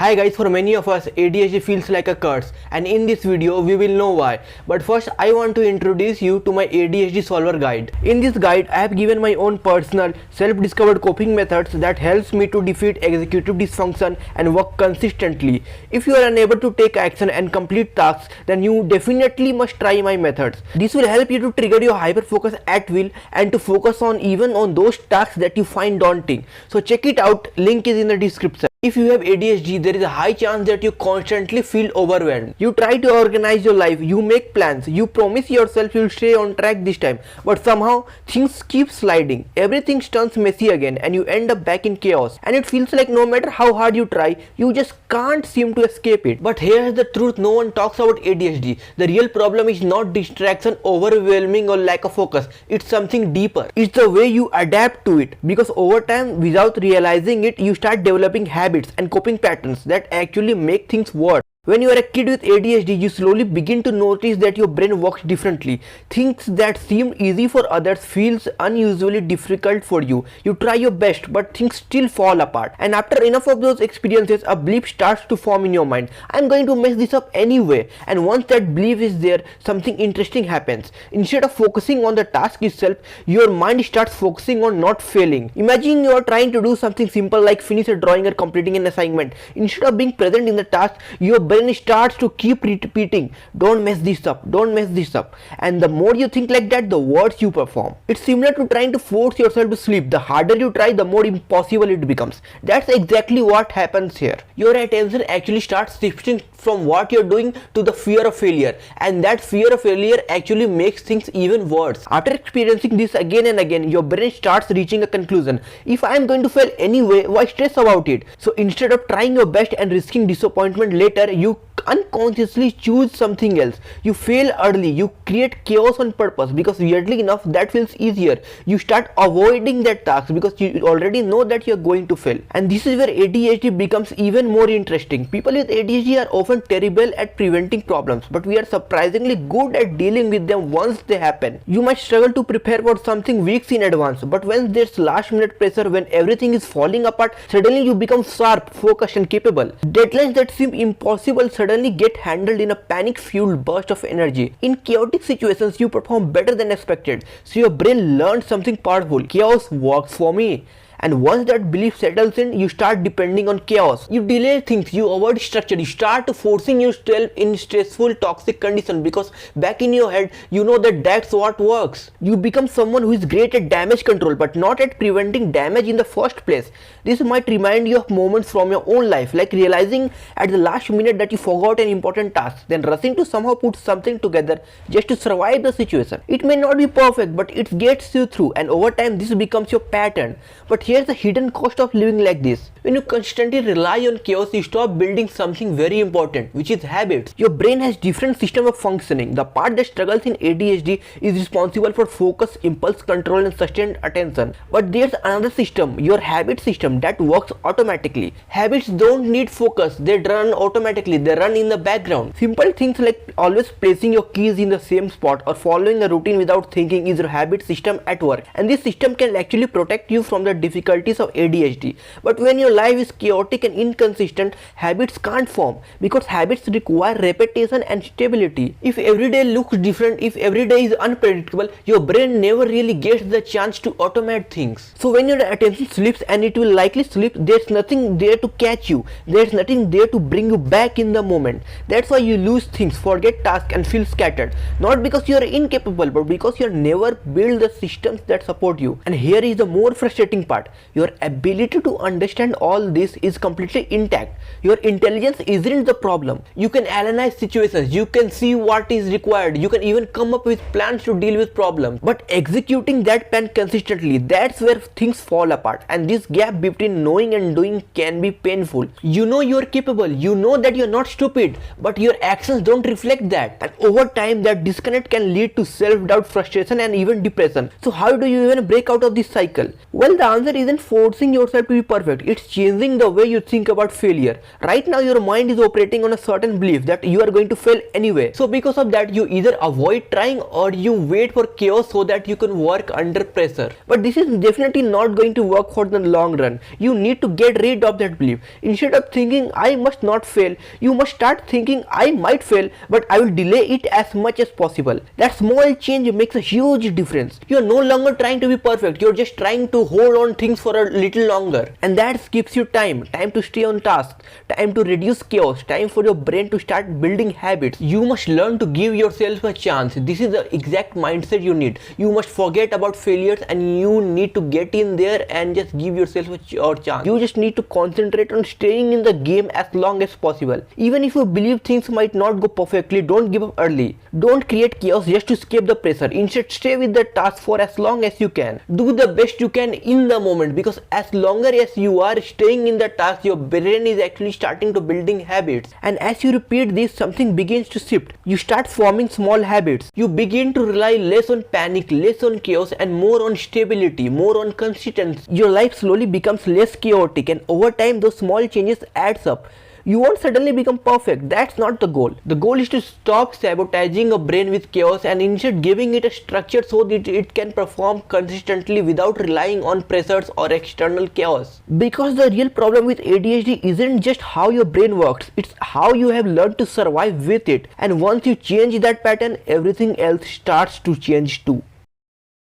Hi guys, for many of us ADHD feels like a curse, and in this video we will know why. But first I want to introduce you to my ADHD solver guide. In this guide I have given my own personal self-discovered coping methods that helps me to defeat executive dysfunction and work consistently. If you are unable to take action and complete tasks, then you definitely must try my methods. This will help you to trigger your hyper focus at will and to focus on even on those tasks that you find daunting. So check it out, link is in the description. If you have ADHD, there is a high chance that you constantly feel overwhelmed. You try to organize your life, you make plans, you promise yourself you'll stay on track this time, but somehow things keep sliding. Everything turns messy again and you end up back in chaos. And it feels like no matter how hard you try, you just can't seem to escape it. But here's the truth, no one talks about ADHD. The real problem is not distraction, overwhelming or lack of focus. It's something deeper. It's the way you adapt to it. Because over time, without realizing it, you start developing habits and coping patterns that actually make things worse. When you are a kid with ADHD, you slowly begin to notice that your brain works differently. Things that seem easy for others feels unusually difficult for you. You try your best, but things still fall apart. And after enough of those experiences, a belief starts to form in your mind. I'm going to mess this up anyway. And once that belief is there, something interesting happens. Instead of focusing on the task itself, your mind starts focusing on not failing. Imagine you are trying to do something simple like finish a drawing or completing an assignment. Instead of being present in the task, your brain starts to keep repeating, don't mess this up, don't mess this up. And the more you think like that, the worse you perform. It's similar to trying to force yourself to sleep. The harder you try, the more impossible it becomes. That's exactly what happens here. Your attention actually starts shifting from what you're doing to the fear of failure, and that fear of failure actually makes things even worse. After experiencing this again and again, your brain starts reaching a conclusion. If I'm going to fail anyway, why stress about it? So instead of trying your best and risking disappointment later, you unconsciously choose something else. You fail early, you create chaos on purpose because weirdly enough that feels easier. You start avoiding that task because you already know that you're going to fail. And this is where ADHD becomes even more interesting. People with ADHD are often terrible at preventing problems, but we are surprisingly good at dealing with them once they happen. You might struggle to prepare for something weeks in advance, but when there's last minute pressure, when everything is falling apart, suddenly you become sharp, focused and capable. Deadlines that seem impossible suddenly get handled in a panic-fueled burst of energy. In chaotic situations, you perform better than expected, so your brain learns something powerful. Chaos works for me. And once that belief settles in, you start depending on chaos. You delay things, you avoid structure, you start forcing yourself in stressful, toxic conditions because back in your head, you know that that's what works. You become someone who is great at damage control but not at preventing damage in the first place. This might remind you of moments from your own life, like realizing at the last minute that you forgot an important task, then rushing to somehow put something together just to survive the situation. It may not be perfect, but it gets you through, and over time this becomes your pattern. But here's the hidden cost of living like this. When you constantly rely on chaos, you stop building something very important, which is habits. Your brain has different system of functioning. The part that struggles in ADHD is responsible for focus, impulse control and sustained attention. But there's another system, your habit system, that works automatically. Habits don't need focus, they run automatically, they run in the background. Simple things like always placing your keys in the same spot or following a routine without thinking is your habit system at work. And this system can actually protect you from the difficulties of ADHD. But when your life is chaotic and inconsistent, habits can't form because habits require repetition and stability. If every day looks different, if every day is unpredictable, your brain never really gets the chance to automate things. So when your attention slips, and it will likely slip, there's nothing there to catch you. There's nothing there to bring you back in the moment. That's why you lose things, forget tasks and feel scattered. Not because you're incapable, but because you never build the systems that support you. And here is the more frustrating part. Your ability to understand all this is completely intact. Your intelligence isn't the problem. You can analyze situations, you can see what is required, you can even come up with plans to deal with problems. But executing that plan consistently, that's where things fall apart. And this gap between knowing and doing can be painful. You know you're capable, you know that you're not stupid, but your actions don't reflect that. And over time, that disconnect can lead to self-doubt, frustration and even depression. So how do you even break out of this cycle? Well, the answer isn't forcing yourself to be perfect, it's changing the way you think about failure. Right now your mind is operating on a certain belief that you are going to fail anyway. So because of that, you either avoid trying or you wait for chaos so that you can work under pressure. But this is definitely not going to work for the long run. You need to get rid of that belief. Instead of thinking I must not fail, you must start thinking I might fail, but I will delay it as much as possible. That small change makes a huge difference. You are no longer trying to be perfect, you're just trying to hold on things for a little longer. And that gives you time to stay on task, time to reduce chaos, time for your brain to start building habits. You must learn to give yourself a chance. This is the exact mindset you need. You must forget about failures and you need to get in there and just give yourself a chance. You just need to concentrate on staying in the game as long as possible. Even if you believe things might not go perfectly, don't give up early. Don't create chaos just to escape the pressure. Instead, stay with the task for as long as you can. Do the best you can in the moment, because as longer as you are staying in the task, your brain is actually starting to building habits. And as you repeat this, something begins to shift. You start forming small habits. You begin to rely less on panic, less on chaos, and more on stability, more on consistency. Your life slowly becomes less chaotic, and over time those small changes adds up. You won't suddenly become perfect. That's not the goal. The goal is to stop sabotaging a brain with chaos and instead giving it a structure so that it can perform consistently without relying on pressures or external chaos. Because the real problem with ADHD isn't just how your brain works, it's how you have learned to survive with it. And once you change that pattern, everything else starts to change too.